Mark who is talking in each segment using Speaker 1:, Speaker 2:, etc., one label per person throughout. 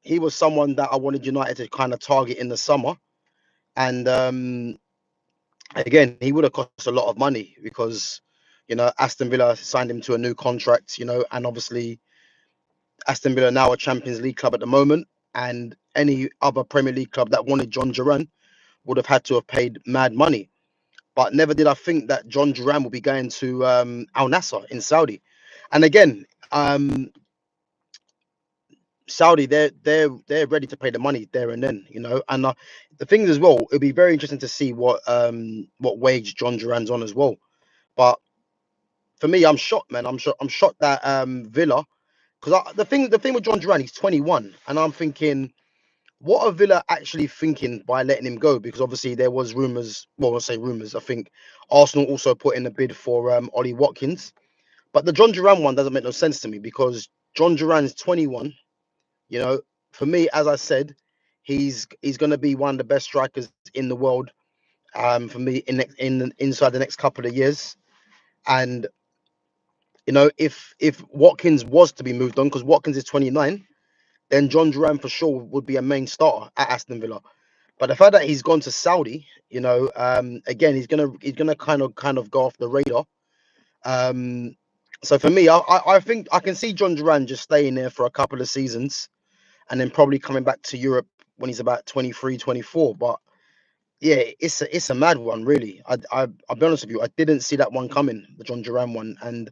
Speaker 1: he was someone that I wanted United to kind of target in the summer. And again, he would have cost a lot of money because, Aston Villa signed him to a new contract, and obviously Aston Villa are now a Champions League club at the moment. And any other Premier League club that wanted John Duran would have had to have paid mad money. But never did I think that John Duran would be going to Al Nassr in Saudi. And again, Saudi, they're ready to pay the money there and then, And the thing is as well, it'll be very interesting to see what wage John Duran's on as well. But for me, I'm shocked, man. I'm shocked that Villa, because the thing with John Duran, he's 21, and I'm thinking, what are Villa actually thinking by letting him go? Because obviously there was rumours. Well, I'll say rumours. I think Arsenal also put in a bid for Ollie Watkins, but the John Duran one doesn't make no sense to me because John Duran's 21. You know, for me, as I said, he's going to be one of the best strikers in the world. For me, inside the next couple of years, and if Watkins was to be moved on, because Watkins is 29, then John Duran for sure would be a main starter at Aston Villa. But the fact that he's gone to Saudi, again, he's gonna kind of go off the radar. Um, so for me, I think I can see John Duran just staying there for a couple of seasons and then probably coming back to Europe when he's about 23, 24. But yeah, it's a mad one, really. I'll be honest with you, I didn't see that one coming, the John Duran one. And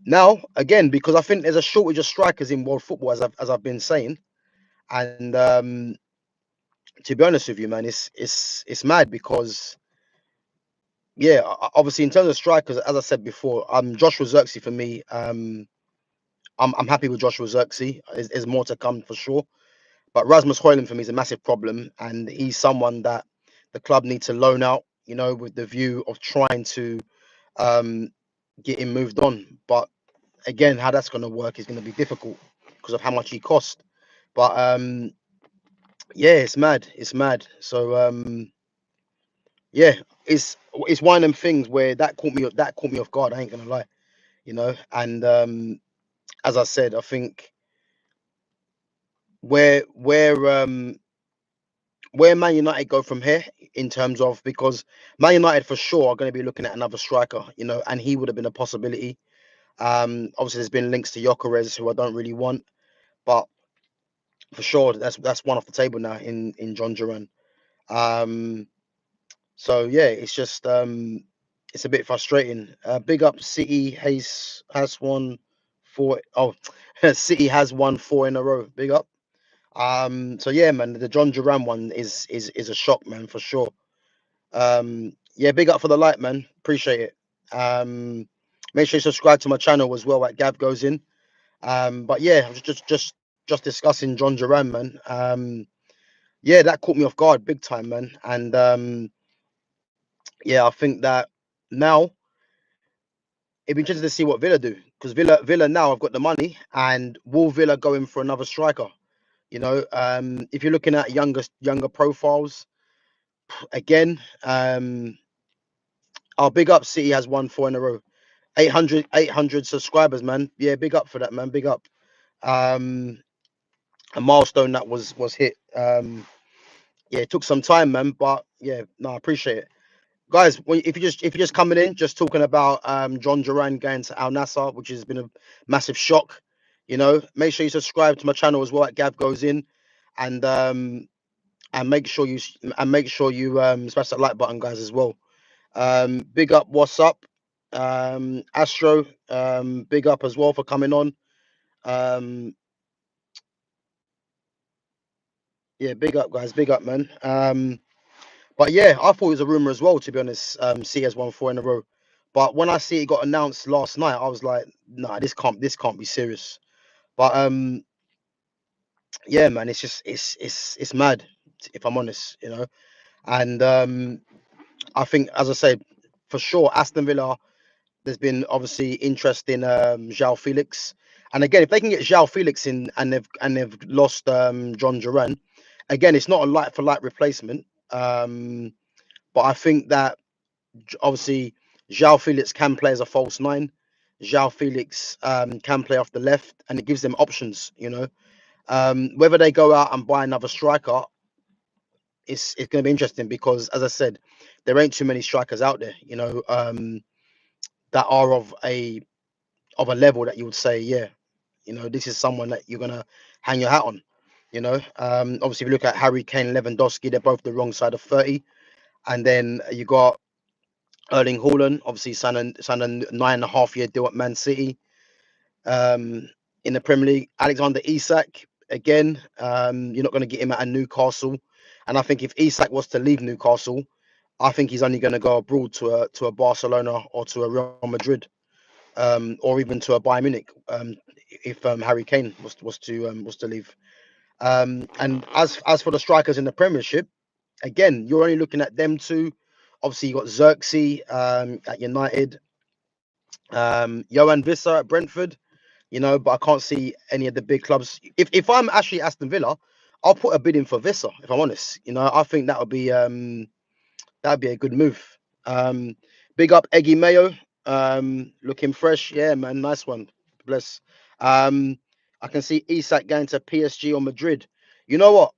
Speaker 1: now again, because I think there's a shortage of strikers in world football, as I've been saying. And to be honest with you, man, it's mad because yeah, obviously in terms of strikers, as I said before, Joshua Zirkzee for me, I'm happy with Joshua Zirkzee. There's more to come for sure. But Rasmus Højlund for me is a massive problem, and he's someone that the club needs to loan out, with the view of trying to um, get him moved on. But again, how that's going to work is going to be difficult because of how much he cost. But yeah, it's mad. It's mad. So yeah, it's one of them things where that caught me off guard. I ain't gonna lie, And as I said, I think where where um where Man United go from here in terms of, because Man United for sure are going to be looking at another striker, and he would have been a possibility. Obviously there's been links to Gyökeres, who I don't really want, but for sure that's one off the table now in John Duran. Um, so yeah, it's just it's a bit frustrating. Big up City has won four. Oh, City has won four in a row. Big up. So yeah, man, the John Duran one is a shock, man, for sure. Yeah, big up for the light, man. Appreciate it. Make sure you subscribe to my channel as well at GavGoesIn. But yeah, I was just discussing John Duran, man. Yeah, that caught me off guard big time, man. And yeah, I think that now it'd be interesting to see what Villa do, because Villa now have got the money, and will Villa go in for another striker? If you're looking at younger profiles, again, our big up City has won four in a row. 800 subscribers, man. Yeah, big up for that, man. Big up. Um, a milestone that was hit. Yeah, it took some time, man, but yeah, no, I appreciate it. Guys, if you're just coming in, just talking about John Duran going to Al Nassr, which has been a massive shock. Make sure you subscribe to my channel as well at Gav Goes In, and make sure you smash that like button, guys, as well. Big up, what's up, Astro. Big up as well for coming on. Um, yeah, big up, guys. Big up, man. But yeah, I thought it was a rumor as well, to be honest. C has won four in a row, but when I see it got announced last night, I was like, nah, this can't be serious. But yeah, man, it's just it's mad, if I'm honest, And I think, as I said, for sure, Aston Villa, there's been obviously interest in João Felix, and again, if they can get João Felix in, and they've lost John Duran, again, it's not a like for like replacement. But I think that obviously João Felix can play as a false nine. João Felix can play off the left, and it gives them options. Whether they go out and buy another striker, it's going to be interesting because, as I said, there ain't too many strikers out there, that are of a level that you would say, yeah, this is someone that you're gonna hang your hat on. Obviously, if you look at Harry Kane, Lewandowski, they're both the wrong side of 30, and then you got Erling Haaland, obviously signed a 9.5 year deal at Man City. In the Premier League, Alexander Isak, again, you're not going to get him at a Newcastle, and I think if Isak was to leave Newcastle, I think he's only going to go abroad to a Barcelona or to a Real Madrid, or even to a Bayern Munich, if Harry Kane was to leave. And as for the strikers in the Premiership, again, you're only looking at them two. Obviously, you got Xerxes at United, Johan Visser at Brentford. But I can't see any of the big clubs. If I'm actually Aston Villa, I'll put a bid in for Visser. If I'm honest, I think that'd be a good move. Um, Big up Eggy Mayo, looking fresh. Yeah, man, nice one. Bless. I can see Isak going to PSG or Madrid. You know what?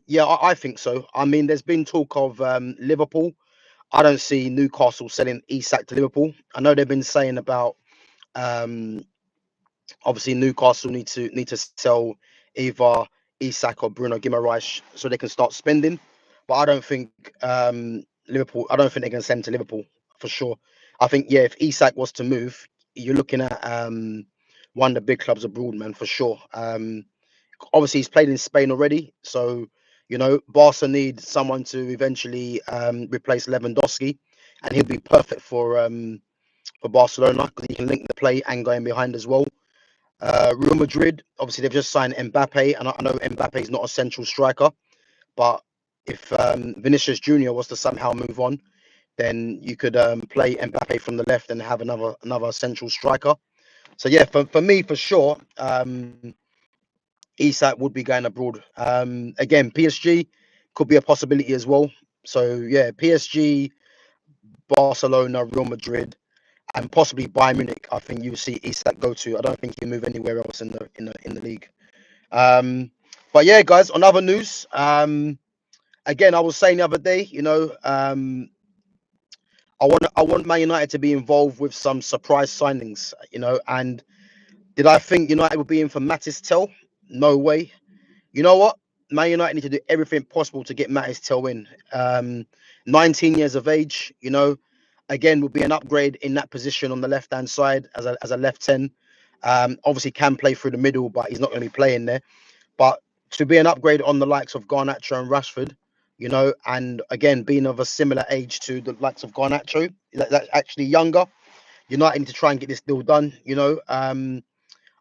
Speaker 1: Yeah, I think so. I mean, there's been talk of Liverpool. I don't see Newcastle selling Isak to Liverpool. I know they've been saying about um, obviously Newcastle need to sell either Isak or Bruno Guimaraes so they can start spending. But I don't think Liverpool. I don't think they're going to send him to Liverpool for sure. I think, yeah, if Isak was to move, you're looking at one of the big clubs abroad, man, for sure. Obviously he's played in Spain already, so Barca need someone to eventually replace Lewandowski, and he'll be perfect for Barcelona because he can link the play and go in behind as well. Real Madrid, obviously they've just signed Mbappe, and I know Mbappe is not a central striker, but if Vinicius Junior was to somehow move on, then you could play Mbappe from the left and have another central striker. So yeah, for me for sure, Isak would be going abroad. Again, PSG could be a possibility as well. So yeah, PSG, Barcelona, Real Madrid, and possibly Bayern Munich. I think you will see Isak go to. I don't think he'll move anywhere else in the league. But yeah, guys. On other news, again, I was saying the other day, I want Man United to be involved with some surprise signings. And did I think United would be in for Mattis Tell? No way. You know what? Man United need to do everything possible to get Mattis Tell in. 19 years of age, again, will be an upgrade in that position on the left hand side as a left 10. Obviously, can play through the middle, but he's not going to be playing there. But to be an upgrade on the likes of Garnacho and Rashford, and again, being of a similar age to the likes of Garnacho, that's actually younger. United need to try and get this deal done.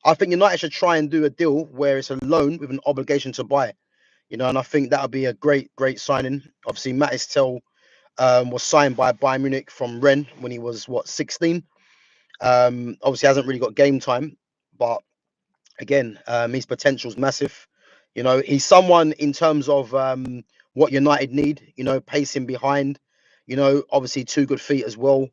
Speaker 1: I think United should try and do a deal where it's a loan with an obligation to buy. And I think that would be a great signing. Obviously, Mattis Tell was signed by Bayern Munich from Rennes when he was 16. Obviously hasn't really got game time, but again, his potential is massive. He's someone in terms of what United need. Pacing behind. Obviously 2 good feet as well.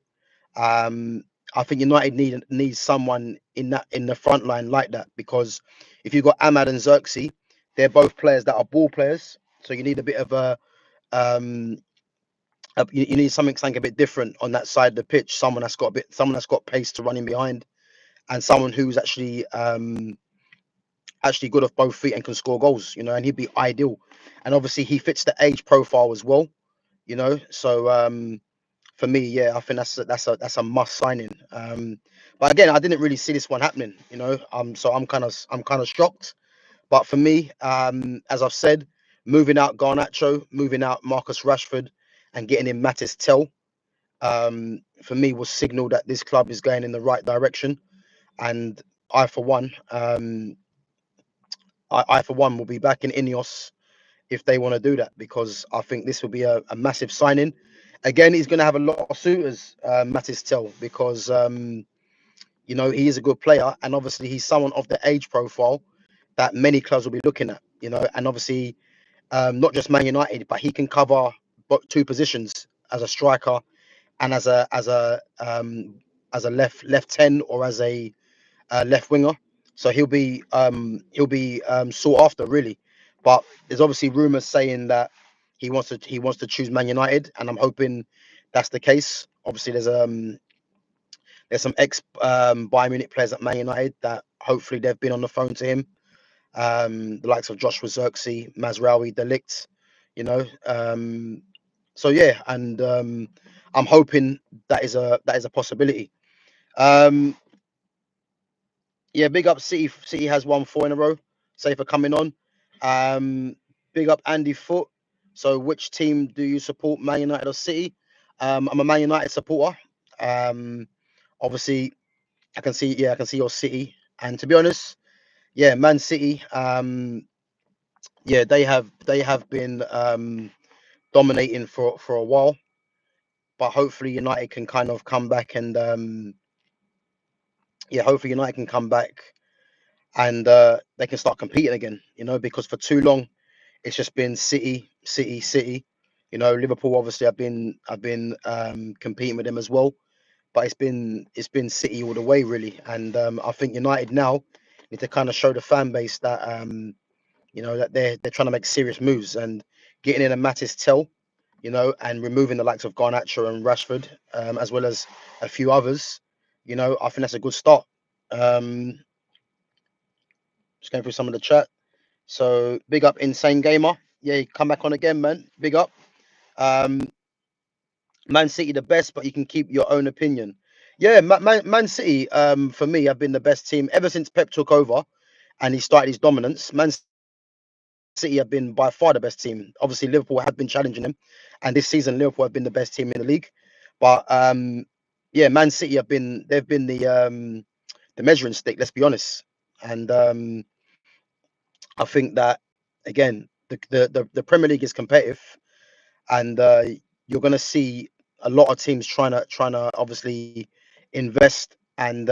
Speaker 1: Um, I think United needs someone in the front line like that, because if you've got Ahmad and Xerxes, they're both players that are ball players. So you need a bit of um, you need something a bit different on that side of the pitch. Someone that's got pace to run in behind, and someone who's actually good off both feet and can score goals. And he'd be ideal. And obviously he fits the age profile as well. So for me, yeah, I think that's a must signing. But again, I didn't really see this one happening. So I'm kind of shocked. But for me, as I've said, moving out Garnacho, moving out Marcus Rashford, and getting in Mattis Tell, for me will signal that this club is going in the right direction. And I, for one, will be back in Ineos if they want to do that, because I think this will be a massive signing. Again, he's going to have a lot of suitors, Mattis Tell, because he is a good player, and obviously he's someone of the age profile that many clubs will be looking at. And obviously not just Man United, but he can cover 2 positions as a striker and as a left 10, or as a left winger. so he'll be sought after really. But there's obviously rumours saying that he wants to choose Man United, and I'm hoping that's the case. Obviously, there's some ex Bayern Munich players at Man United that hopefully they've been on the phone to him. The likes of Joshua Zirkzee, Mazraoui, De Ligt, you know. So yeah, and I'm hoping that is a possibility. Um, yeah, big up City. City has won 4 in a row. Say for coming on. Um, big up Andy Foot. So, which team do you support, Man United or City? I'm a Man United supporter. Um, obviously, I can see your City. And to be honest, yeah, Man City. Yeah, they have been dominating for a while, but hopefully United can kind of come back and yeah, hopefully United can come back and they can start competing again. You know, because for too long it's just been City, City, City. You know, Liverpool obviously I've been competing with them as well, but it's been City all the way really. And I think United now need to kind of show the fan base that you know that they're trying to make serious moves and getting in a Mattis Tell, you know, and removing the likes of Garnacho and Rashford, as well as a few others. You know, I think that's a good start. Um, just going through some of the chat. So big up, Insane Gamer. Yeah, you come back on again, man. Big up. Um, Man City the best, but you can keep your own opinion. Yeah, Man City, for me, have been the best team ever since Pep took over and he started his dominance. Man City have been by far the best team. Obviously, Liverpool have been challenging them, and this season Liverpool have been the best team in the league. But yeah, Man City they've been the measuring stick. Let's be honest, and I think that again the Premier League is competitive, and you're gonna see a lot of teams trying to obviously invest and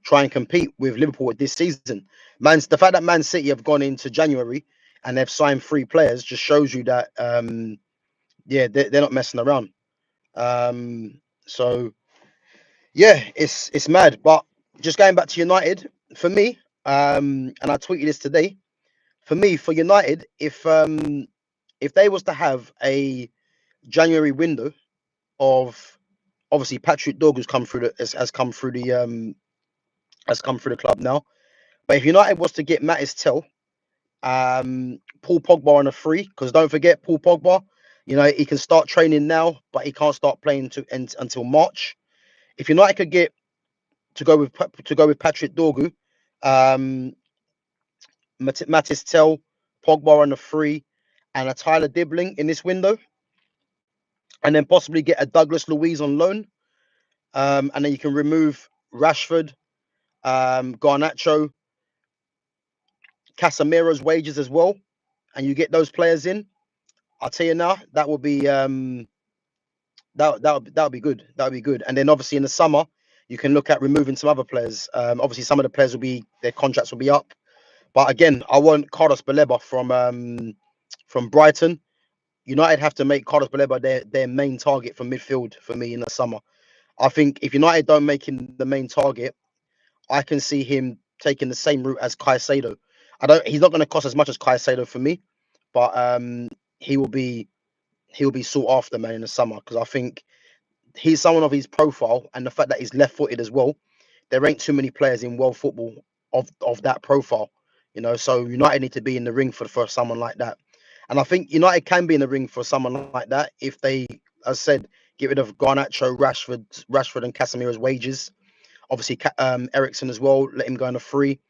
Speaker 1: try and compete with Liverpool this season. The fact that Man City have gone into January and they've signed 3 players just shows you that yeah, they're not messing around. So yeah, it's mad. But just going back to United, for me, and I tweeted this today. For me, for United, if they was to have a January window of obviously Patrick Dorgu's come through has come through the has come through the club now. But if United was to get Mattis Tell, Paul Pogba on a free, because don't forget Paul Pogba, you know, he can start training now, but he can't start playing until March. If United could get to go with Patrick Dorgu, um, Mattis Tell, Pogba on a free, and a Tyler Dibbling in this window, and then possibly get a Douglas Luiz on loan, and then you can remove Rashford, Garnacho, Casemiro's wages as well, and you get those players in. I'll tell you now, that will be that would be good. That would be good. And then obviously in the summer, you can look at removing some other players. Obviously some of the players will be their contracts will be up. But again, I want Carlos Baleba from Brighton. United have to make Carlos Baleba their main target for midfield for me in the summer. I think if United don't make him the main target, I can see him taking the same route as Caicedo. He's not going to cost as much as Caicedo for me, but he will be sought after, man, in the summer, because I think he's someone of his profile and the fact that he's left-footed as well. There ain't too many players in world football of that profile, you know. So United need to be in the ring for someone like that, and I think United can be in the ring for someone like that if they, as I said, get rid of Garnacho, Rashford, and Casemiro's wages. Obviously, Ericsson as well. Let him go on a free,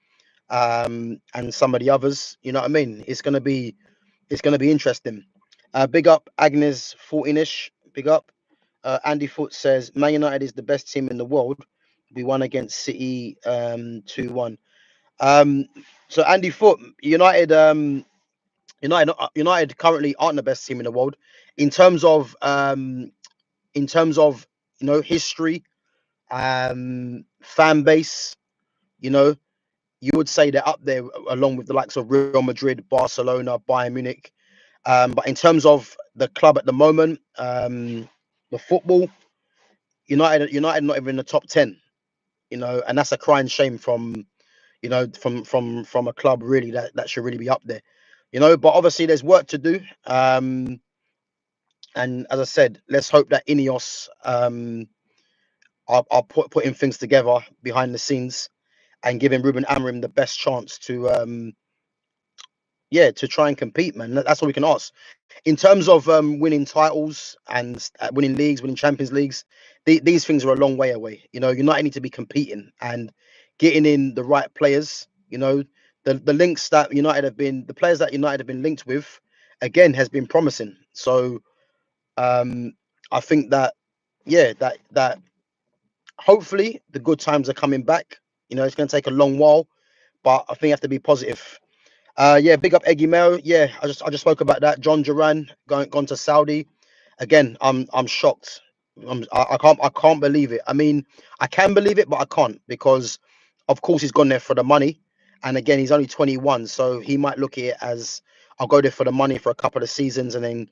Speaker 1: and some of the others. You know what I mean? It's gonna be interesting. Big up Agnes 14ish. Big up. Andy Foot says Man United is the best team in the world. We won against City 2-1. Um, so Andy Foot, United currently aren't the best team in the world in terms of you know, history, fan base. You know, you would say they're up there along with the likes of Real Madrid, Barcelona, Bayern Munich. But in terms of the club at the moment, the football, United not even in the top 10, you know, and that's a crying shame from you know, from a club really that should really be up there, you know. But obviously there's work to do. And as I said, let's hope that Ineos are putting things together behind the scenes and giving Ruben Amorim the best chance to yeah, to try and compete, man. That's all we can ask. In terms of winning titles and winning leagues, winning Champions Leagues, these things are a long way away. You know, United need to be competing and getting in the right players. You know, the links that United have been, the players that United have been linked with, again, has been promising. So I think that yeah, that hopefully the good times are coming back. You know, it's going to take a long while, but I think you have to be positive. Yeah, big up Eggy Mayo. Yeah, I just spoke about that. John Duran gone to Saudi. Again, I'm shocked. I can't believe it. I mean, I can believe it, but I can't because, of course, he's gone there for the money. And again, he's only 21, so he might look at it as I'll go there for the money for a couple of seasons, and then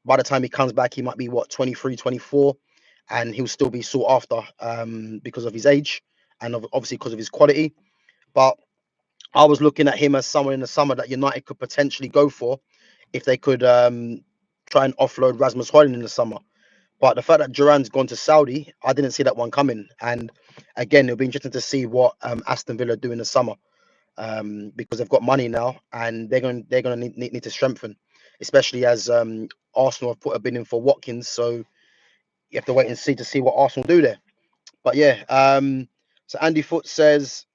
Speaker 1: by the time he comes back, he might be what 23, 24, and he'll still be sought after because of his age and obviously because of his quality. But I was looking at him as someone in the summer that United could potentially go for if they could try and offload Rasmus Højlund in the summer. But the fact that Duran's gone to Saudi, I didn't see that one coming. And again, it'll be interesting to see what Aston Villa do in the summer because they've got money now and they're going to need to strengthen, especially as Arsenal have put a bid in for Watkins. So you have to wait and see to see what Arsenal do there. But yeah, so Andy Foot says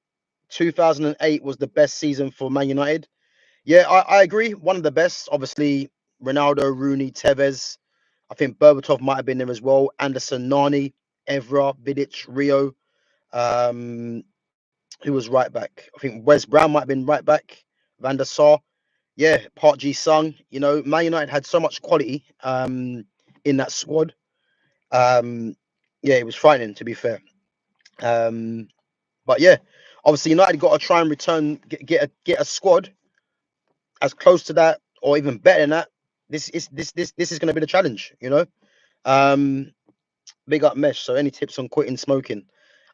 Speaker 1: 2008 was the best season for Man United. Yeah, I agree. One of the best, obviously, Ronaldo, Rooney, Tevez. I think Berbatov might have been there as well. Anderson, Nani, Evra, Vidic, Rio. Who was right back? I think Wes Brown might have been right back. Van der Sar. Yeah, Park Ji Sung. You know, Man United had so much quality in that squad. Um, yeah, it was frightening to be fair. Um, but yeah, obviously United got to try and get a squad as close to that or even better than that. This is going to be the challenge, you know. Um, big up Mesh. So any tips on quitting smoking?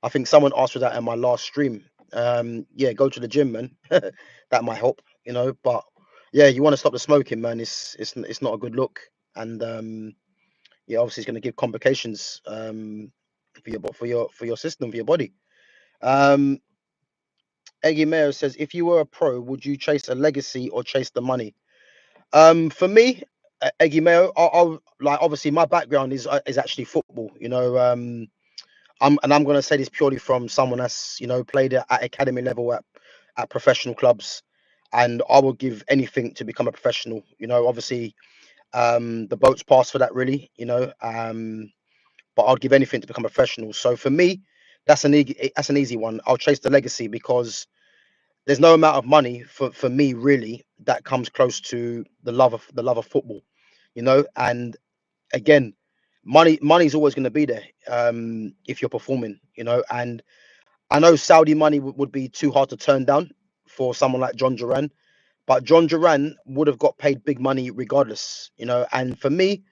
Speaker 1: I think someone asked for that in my last stream. Yeah, go to the gym, man. That might help, you know. But yeah, you want to stop the smoking, man. It's not a good look, and yeah, obviously it's going to give complications for your system, for your body. Um, Eggy Mayo says, if you were a pro, would you chase a legacy or chase the money? For me, Eggy Mayo, I'll like obviously my background is actually football. You know, I'm going to say this purely from someone that's played at academy level at professional clubs, and I will give anything to become a professional. You know, obviously, the boat's passed for that, really. But I'd give anything to become a professional. So for me, that's an easy one. I'll chase the legacy because there's no amount of money for me really that comes close to the love of football, and again, money's always going to be there if you're performing, and I know Saudi money would be too hard to turn down for someone like John Duran, but John Duran would have got paid big money regardless, and for me,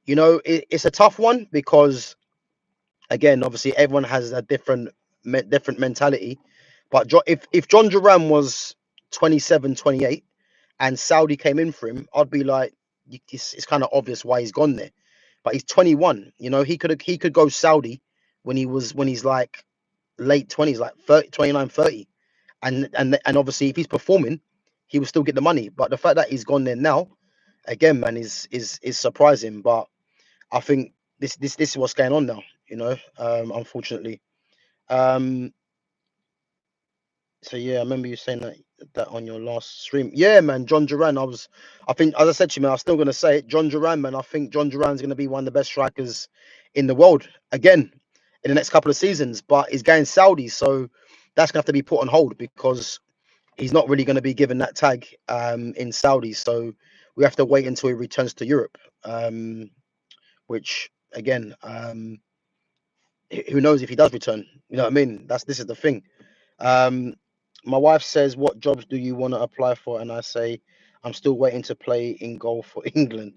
Speaker 1: it's a tough one because again, obviously everyone has a different mentality. But if John Duran was 27, 28, and Saudi came in for him, I'd be like, it's kind of obvious why he's gone there. But he's 21. He could go Saudi when he's like late 20s, like 30, 29, 30. And obviously if he's performing, he will still get the money. But the fact that he's gone there now, again, man, is surprising. But I think this is what's going on now, unfortunately. Um, so yeah, I remember you saying that on your last stream. Yeah, man, John Duran. I think, as I said to you, man, I'm still gonna say it. John Duran, man. I think John Duran's gonna be one of the best strikers in the world again in the next couple of seasons. But he's going Saudi, so that's gonna have to be put on hold because he's not really gonna be given that tag in Saudi. So we have to wait until he returns to Europe. Which again, who knows if he does return? You know what I mean? This is the thing. Um, my wife says, "What jobs do you want to apply for?" And I say, "I'm still waiting to play in goal for England."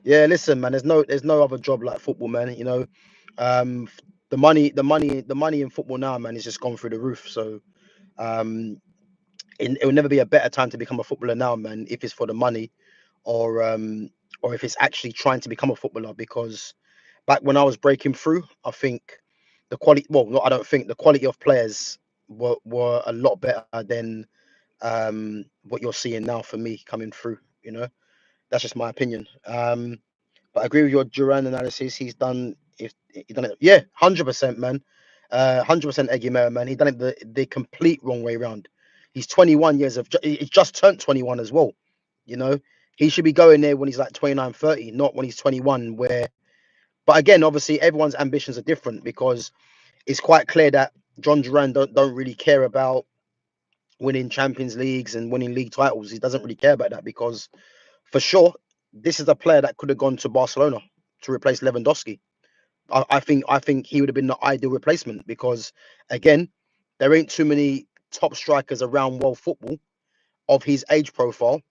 Speaker 1: Yeah, listen, man. There's no other job like football, man. Um, the money in football now, man, is just gone through the roof. So Um, it will never be a better time to become a footballer now, man. If it's for the money, or if it's actually trying to become a footballer. Because back when I was breaking through, I think the quality. Well, no, I don't think the quality of players were a lot better than what you're seeing now for me coming through. You know, that's just my opinion. But I agree with your Duran analysis. He's done if he done it, yeah, 100%, man. 100% Eggy Mayer, man. He done it the complete wrong way around. He's 21 years of he's just turned 21 as well. You know, he should be going there when he's like 29, 30, not when he's 21. Where, but again, obviously, everyone's ambitions are different because it's quite clear that John Duran don't really care about winning Champions Leagues and winning league titles. He doesn't really care about that because for sure, this is a player that could have gone to Barcelona to replace Lewandowski. I think he would have been the ideal replacement because again, there ain't too many top strikers around world football of his age profile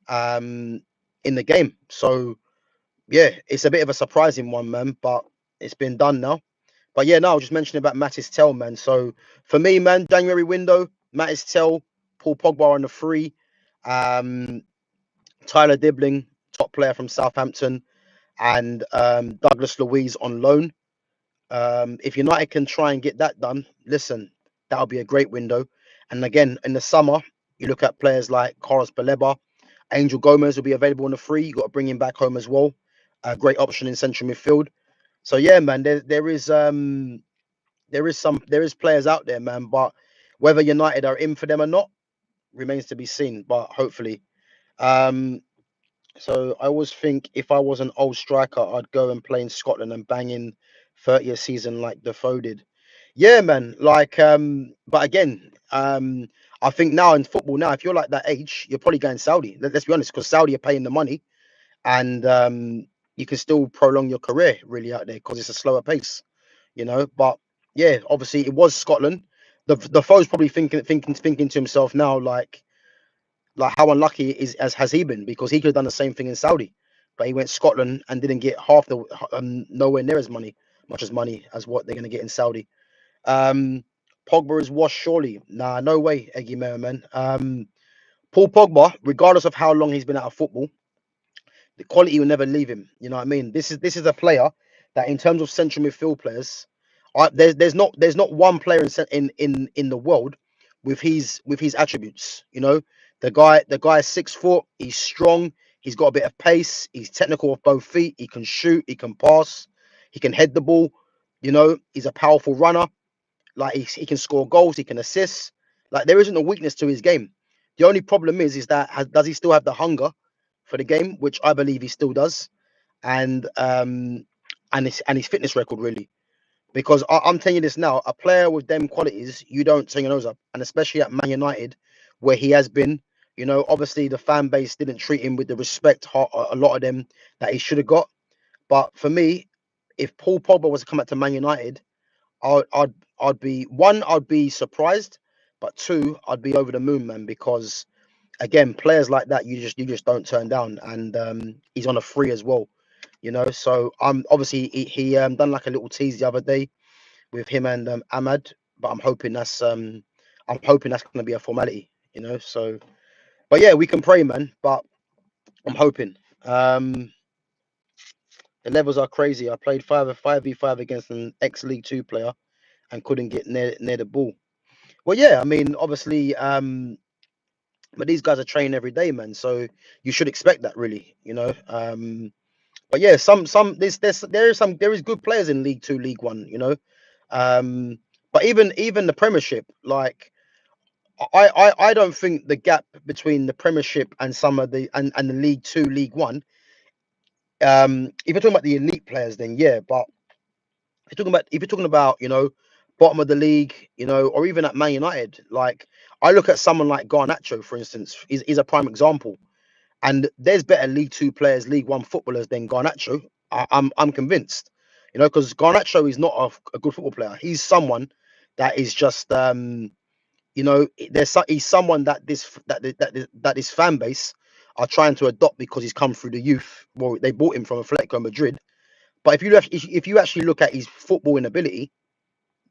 Speaker 1: um in the game. So yeah, it's a bit of a surprising one, man, but it's been done now. But yeah, no, I was just mentioning about Mattis Tell, man. So for me, man, January window, Mattis Tell, Paul Pogba on the free, um, Tyler Dibling, top player from Southampton, and Douglas Luiz on loan. If United can try and get that done, listen, that'll be a great window. And again, in the summer, you look at players like Carlos Baleba, Angel Gomez will be available on the free. You got to bring him back home as well. A great option in central midfield. So yeah, man, there is players out there, man. But whether United are in for them or not remains to be seen. But hopefully, um, so I always think if I was an old striker, I'd go and play in Scotland and bang in 30th season like Defoe did. Yeah, man. Like, but again, I think now in football, now if you're like that age, you're probably going Saudi. Let's be honest, because Saudi are paying the money, and you can still prolong your career really out there because it's a slower pace, you know. But yeah, obviously it was Scotland. The foe's probably thinking to himself now, like how unlucky is as has he been because he could have done the same thing in Saudi, but he went Scotland and didn't get half the nowhere near as much money as what they're gonna get in Saudi. Um, Pogba is washed surely. Nah, no way, Eggy Merriman. Paul Pogba, regardless of how long he's been out of football, the quality will never leave him. You know what I mean? This is a player that, in terms of central midfield players, there's not one player in the world with his attributes. You know, the guy is 6 foot. He's strong. He's got a bit of pace. He's technical with both feet. He can shoot. He can pass. He can head the ball. You know, he's a powerful runner. Like he can score goals. He can assist. Like there isn't a weakness to his game. The only problem is that does he still have the hunger for the game, which I believe he still does, and his fitness record really. Because I'm telling you this now, a player with them qualities, you don't turn your nose up, and especially at Man United, where he has been. You know, obviously the fan base didn't treat him with the respect a lot of them that he should have got. But for me, if Paul Pogba was to come back to Man United, I'd I'd I'd be one, I'd be surprised, but two, I'd be over the moon, man, because again, players like that you just don't turn down, and he's on a free as well, you know. So obviously he done like a little tease the other day with him and Ahmad, but I'm hoping that's gonna be a formality, you know. So, but yeah, we can pray, man. But I'm hoping. The levels are crazy. I played 5v5 against an ex League Two player and couldn't get near the ball. Well, yeah, I mean, obviously, but these guys are training every day, man. So you should expect that, really, you know. But yeah, there is good players in League Two, League One, you know. But even the Premiership, like I don't think the gap between the Premiership and some of and the League Two, League One. If you're talking about the elite players, then yeah. But if you're talking about bottom of the league, or even at Man United, like I look at someone like Garnacho, for instance, is a prime example. And there's better League Two players, League One footballers than Garnacho. I'm convinced, because Garnacho is not a good football player. He's someone that is just he's someone that this fan base are trying to adopt because he's come through the youth. Well, they bought him from Atletico Madrid. But if you actually look at his footballing ability,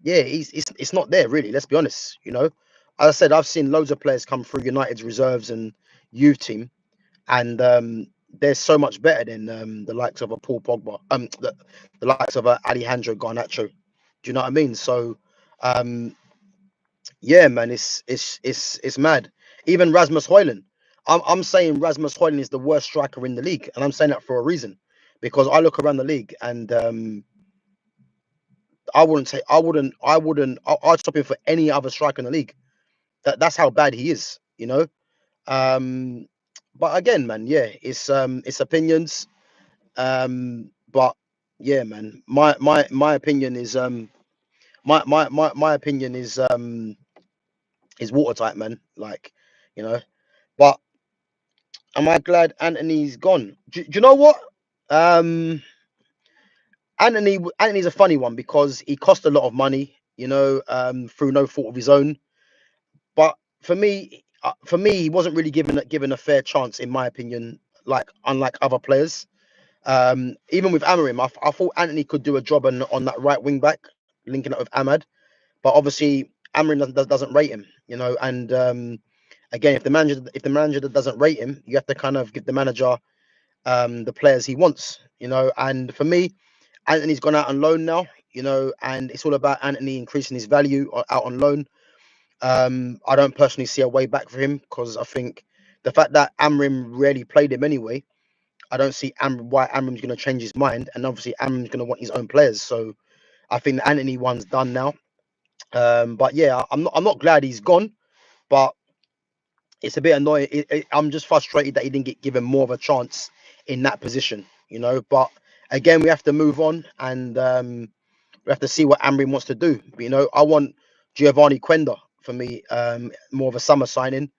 Speaker 1: yeah, it's not there really. Let's be honest. as I said, I've seen loads of players come through United's reserves and youth team, and they're so much better than the likes of a Paul Pogba, the likes of a Alejandro Garnacho. Do you know what I mean? So, um, yeah, man, it's mad. Even Rasmus Højlund, I'm saying Rasmus Højlund is the worst striker in the league, and I'm saying that for a reason, because I look around the league and I'd stop him for any other striker in the league. That's how bad he is, you know. Um, but again, man, yeah, it's opinions. But yeah, man, my opinion is my opinion is watertight, man. Like, you know. But am I glad Anthony's gone? Do you know what? Um, Anthony's a funny one because he cost a lot of money, you know, through no fault of his own. But for me, he wasn't really given a fair chance, in my opinion. Like unlike other players, even with Amarim, I thought Anthony could do a job on that right wing back, linking up with Ahmad. But obviously, Amarim doesn't rate him, you know. And again, if the manager doesn't rate him, you have to kind of give the manager the players he wants, you know. And for me, Anthony's gone out on loan now, you know, and it's all about Anthony increasing his value out on loan. I don't personally see a way back for him because I think the fact that Amrim rarely played him anyway, I don't see why Amrim's going to change his mind, and obviously Amrim's going to want his own players. So I think the Anthony one's done now. But yeah, I'm not glad he's gone, but it's a bit annoying. I'm just frustrated that he didn't get given more of a chance in that position, you know. But again, we have to move on, and we have to see what Amrin wants to do. You know, I want Giovanni Quenda for me, more of a summer signing,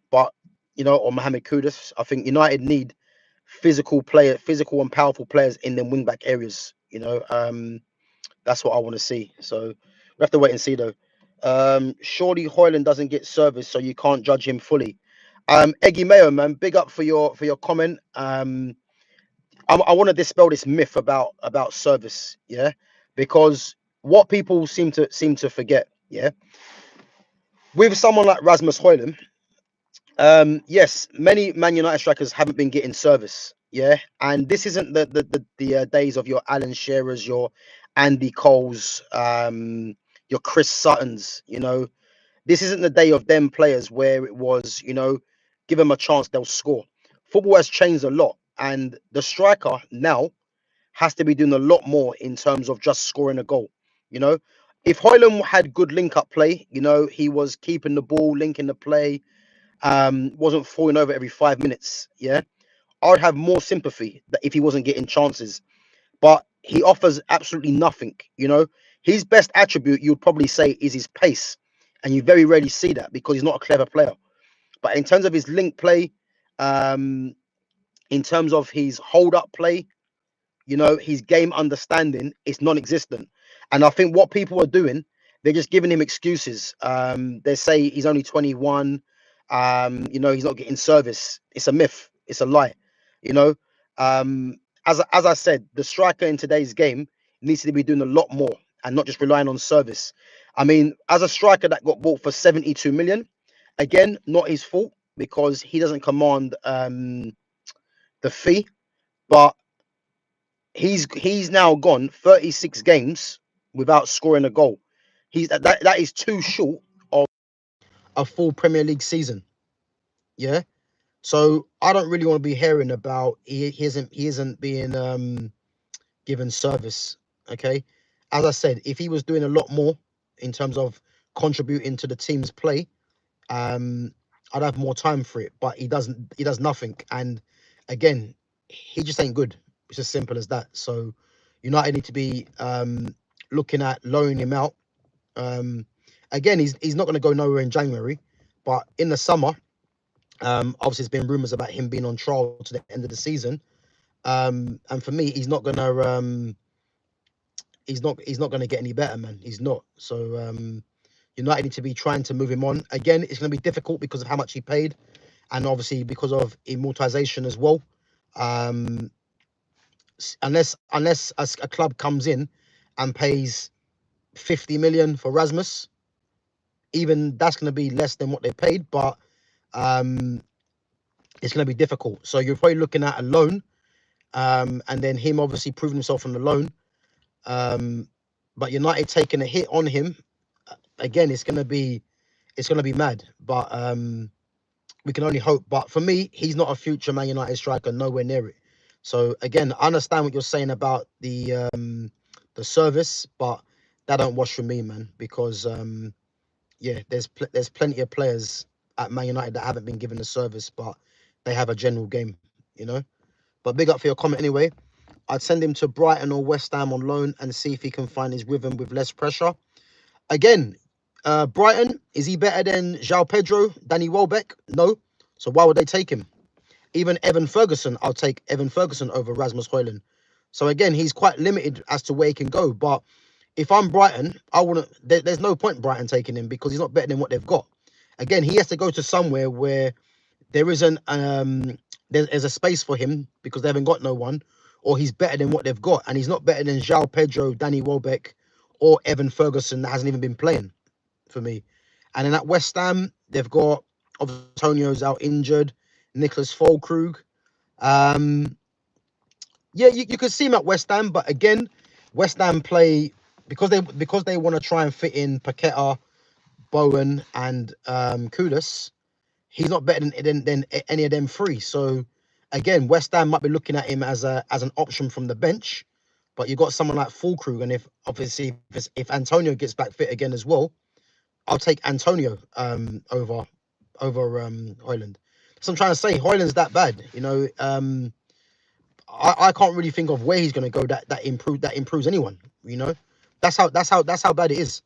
Speaker 1: but you know, or Mohamed Kudus. I think United need physical and powerful players in the wing back areas. You know, that's what I want to see. So we have to wait and see though. Surely Hoyland doesn't get service, so you can't judge him fully. Eggy Mayo, man, big up for your comment. I want to dispel this myth about service, yeah, because what people seem to forget, yeah, with someone like Rasmus Højlund, yes, many Man United strikers haven't been getting service, yeah, and this isn't the days of your Alan Shearers, your Andy Coles, your Chris Suttons, you know. This isn't the day of them players where it was, you know, give them a chance, they'll score. Football has changed a lot, and the striker now has to be doing a lot more in terms of just scoring a goal. You know, if Hoyland had good link up play, you know, he was keeping the ball, linking the play, wasn't falling over every 5 minutes. Yeah, I would have more sympathy that if he wasn't getting chances. But he offers absolutely nothing. You know, his best attribute you'd probably say is his pace, and you very rarely see that because he's not a clever player. But in terms of his link play, um, in terms of his hold up play, you know, his game understanding is non-existent. And I think what people are doing, they're just giving him excuses. They say he's only 21. You know, he's not getting service. It's a myth. It's a lie. You know, um, as I said, the striker in today's game needs to be doing a lot more and not just relying on service. I mean, as a striker that got bought for 72 million, again, not his fault because he doesn't command the fee, but he's now gone 36 games without scoring a goal. That is too short of a full Premier League season. Yeah. So I don't really want to be hearing about he isn't being given service. Okay. As I said, if he was doing a lot more in terms of contributing to the team's play, um, I'd have more time for it. But he doesn't. He does nothing. And again, he just ain't good. It's as simple as that. So United need to be looking at loaning him out. Again, he's not going to go nowhere in January, but in the summer, obviously there's been rumours about him being on trial to the end of the season. And for me, he's not going to get any better, man. He's not. So United need to be trying to move him on. Again, it's going to be difficult because of how much he paid, and obviously because of immortalization as well. Um, unless a club comes in and pays 50 million for Rasmus, even that's going to be less than what they paid, but it's going to be difficult. So you're probably looking at a loan, and then him obviously proving himself on the loan. But United taking a hit on him again. It's going to be mad. But we can only hope. But for me, he's not a future Man United striker, nowhere near it. So again, I understand what you're saying about the service, but that don't wash for me, man. Because yeah, there's plenty of players at Man United that haven't been given the service, but they have a general game, you know. But big up for your comment anyway. I'd send him to Brighton or West Ham on loan and see if he can find his rhythm with less pressure. Again, Brighton, is he better than João Pedro, Danny Welbeck? No. So why would they take him? Even Evan Ferguson, I'll take Evan Ferguson over Rasmus Højlund. So again, he's quite limited as to where he can go. But if I'm Brighton, I wouldn't. There's no point Brighton taking him because he's not better than what they've got. Again, he has to go to somewhere where there isn't there's a space for him because they haven't got no one, or he's better than what they've got, and he's not better than João Pedro, Danny Welbeck, or Evan Ferguson that hasn't even been playing for me. And then at West Ham, they've got Antonio's out injured, Nicholas Füllkrug. Yeah, you could see him at West Ham, but again, West Ham play because they want to try and fit in Paqueta, Bowen, and Kudus. He's not better than any of them three. So again, West Ham might be looking at him as an option from the bench, but you got someone like Füllkrug, and if Antonio gets back fit again as well, I'll take Antonio over Højlund. So I'm trying to say Højlund's that bad, you know. I can't really think of where he's going to go that improves anyone, you know. That's how bad it is.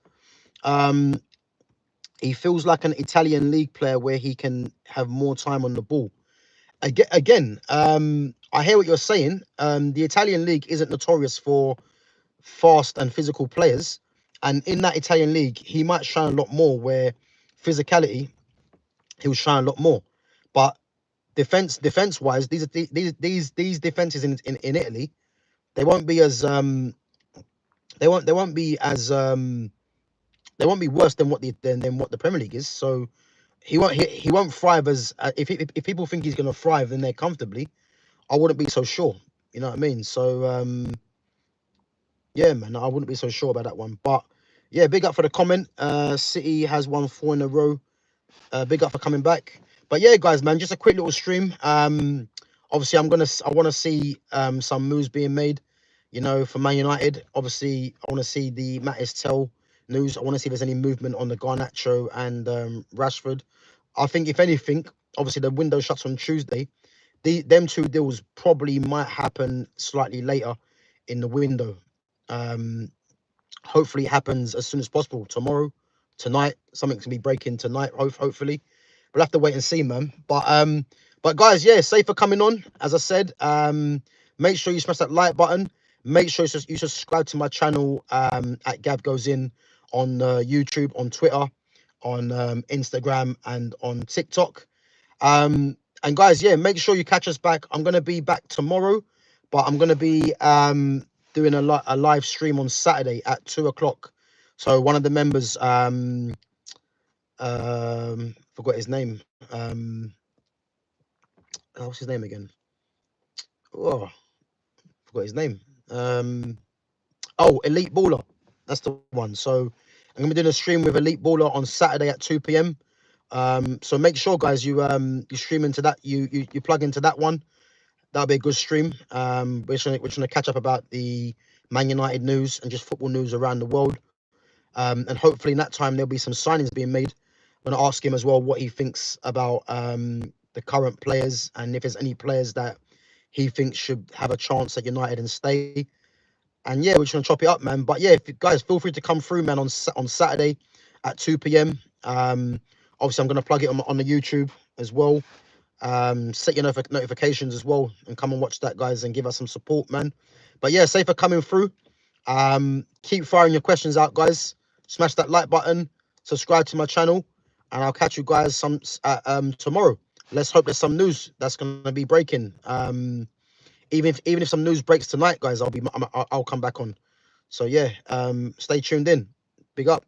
Speaker 1: He feels like an Italian league player where he can have more time on the ball. Again, I hear what you're saying. The Italian league isn't notorious for fast and physical players, and in that Italian league, he might shine a lot more. Where physicality, he'll shine a lot more. But defense wise, these defenses in Italy, they won't be as they won't be worse than what the Premier League is. So he won't thrive as if people think he's going to thrive in there comfortably. I wouldn't be so sure. You know what I mean? So yeah, man, I wouldn't be so sure about that one. But yeah, big up for the comment. City has won 4 in a row. Big up for coming back. But yeah, guys, man, just a quick little stream. Obviously, I want to see some moves being made, you know, for Man United. Obviously, I want to see the Mattis Tell news. I want to see if there's any movement on the Garnacho and Rashford. I think if anything, obviously the window shuts on Tuesday. Them 2 deals probably might happen slightly later in the window. Hopefully it happens as soon as possible. Tomorrow, tonight, something can be breaking tonight. Hopefully, we'll have to wait and see, man. But guys, yeah, safe for coming on. As I said, make sure you smash that like button. Make sure you subscribe to my channel at GavGoesIn on YouTube, on Twitter, on Instagram, and on TikTok. And guys, yeah, make sure you catch us back. I'm gonna be back tomorrow, but I'm gonna be doing a live stream on Saturday at 2 o'clock. So one of the members, forgot his name. What's his name again? Oh, forgot his name. Oh, Elite Baller. That's the one. So I'm gonna be doing a stream with Elite Baller on Saturday at 2 p.m. So make sure, guys, you stream into that. You plug into that one. That'll be a good stream. We're trying to catch up about the Man United news and just football news around the world. And hopefully in that time there'll be some signings being made. I'm gonna ask him as well what he thinks about the current players and if there's any players that he thinks should have a chance at United and stay. And yeah, we're just gonna chop it up, man. But yeah, if you guys feel free to come through, man, on Saturday at 2 p.m. Obviously, I'm gonna plug it on the YouTube as well. Set your notifications as well, and come and watch that, guys, and give us some support, man. But yeah, safe for coming through. Keep firing your questions out, guys. Smash that like button, subscribe to my channel, and I'll catch you guys tomorrow. Let's hope there's some news that's gonna be breaking. Even if some news breaks tonight, guys, I'll come back on. So yeah, stay tuned in. Big up.